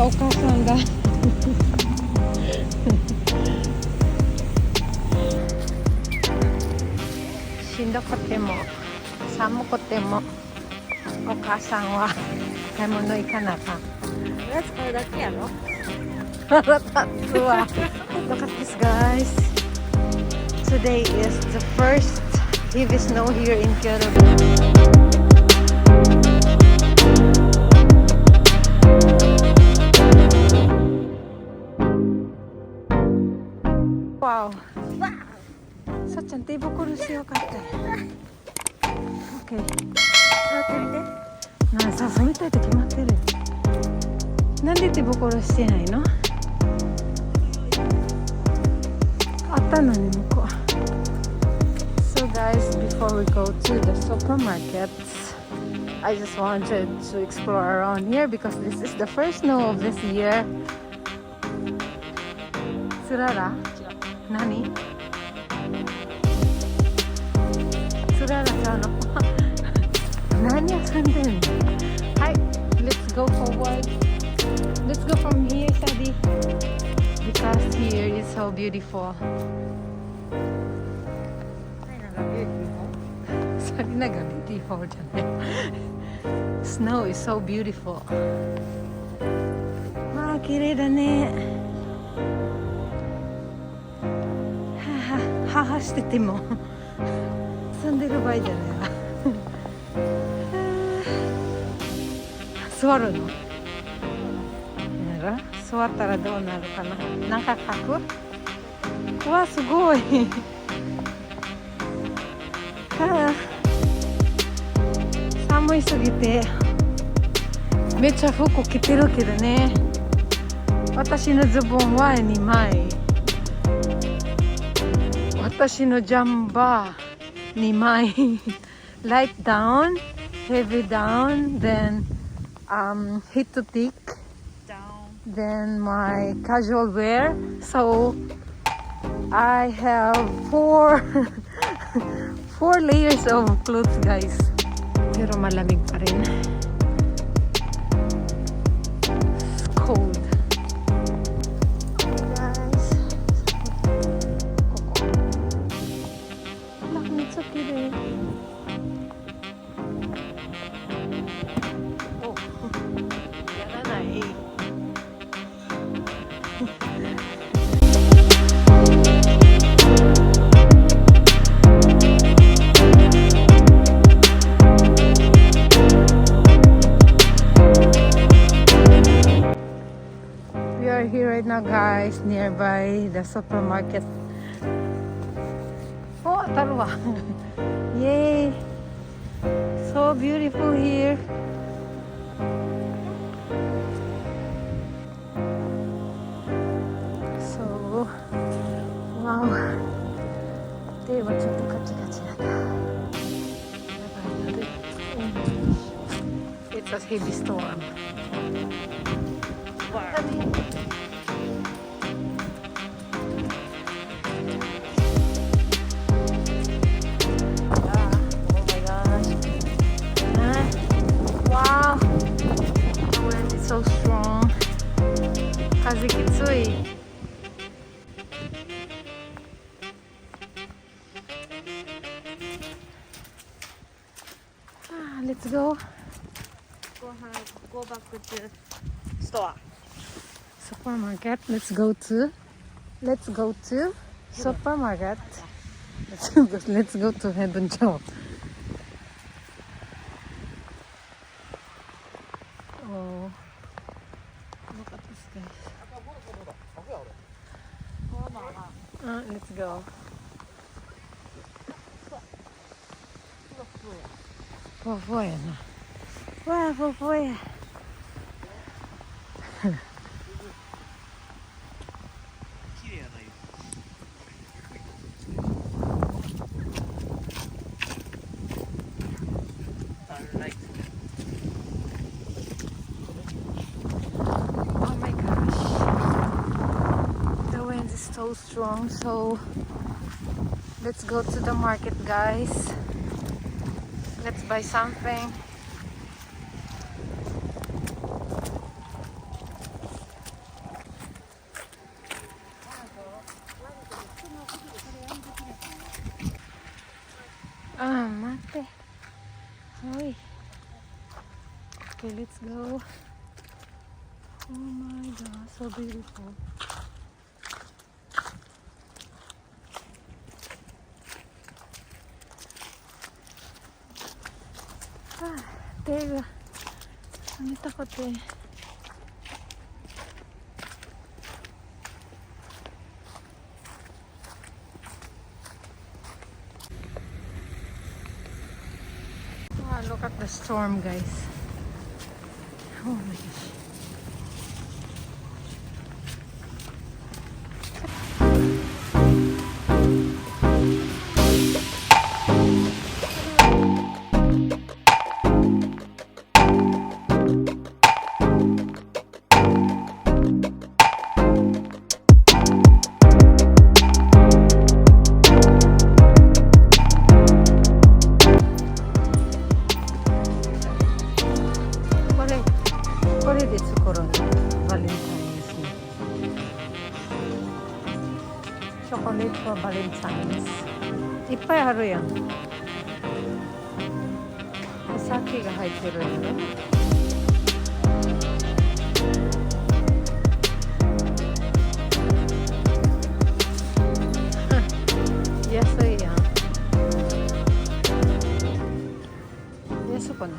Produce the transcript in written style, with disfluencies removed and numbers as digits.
お母さんがしんどくても寒くてもお母さんは買い物行かなあかん。おやつ買うだけやろ。腹立つわ。Look at this, guys. Today is the first heavy snow here in Kyoto. Wow. さっちゃん手袋しようかって。OK。触ってみて。なんさ、みたいと決まってる。なんで手袋してないの？あったのに向こう。So guys, before we go to the supermarkets, I just wanted to explore around here because this is the first snow of this year. つらら？何？つららちゃうの？何遊んでんの？はい、let's go forward.Let's go from here, Shadi. Because here is so beautiful. Sarinaが beautiful じゃない。Snow is so beautiful. わあ、綺麗だね。ははしてても遊んでる場合じゃないわ。座るの？座ったらどうなるかな。なんか書く？うわ、すごい。寒いすぎてめっちゃ服着てるけどね。私のズボンは2枚。私のジャンバー2枚。Light down, heavy down, then heat to thick.Then my casual wear. So I have four layers of clothes, guys. Pero malamig pa rin. It's cold. Okay, guys. Koko. Look, it's okay. Oh, we are here right now, guys, nearby the supermarket. Oh, tarwa. Yay! So beautiful here. Wow. 手はちょっとカチカチだった。やばいので。It's a heavy storm. Wow. Oh my gosh. Wow. The wind is so strong. 風きつい。Let's go. Go back to store. Supermarket. Let's go to supermarket. Let's go to Heaven Joe. Oh, look at this guys. Let's go. Fofoya na. Wow, fofoya. Oh my gosh. The wind is so strong, so let's go to the market, guys. Let's buy something. Hi. Okay, let's go. Oh my god, so beautiful. Ah, tega. Ang takot eh. Ah, look at the storm, guys. Oh my gosh. Chocolate for Valentine's. いっぱいあるやん。お酒が入ってるんだね。安いやん。安くない？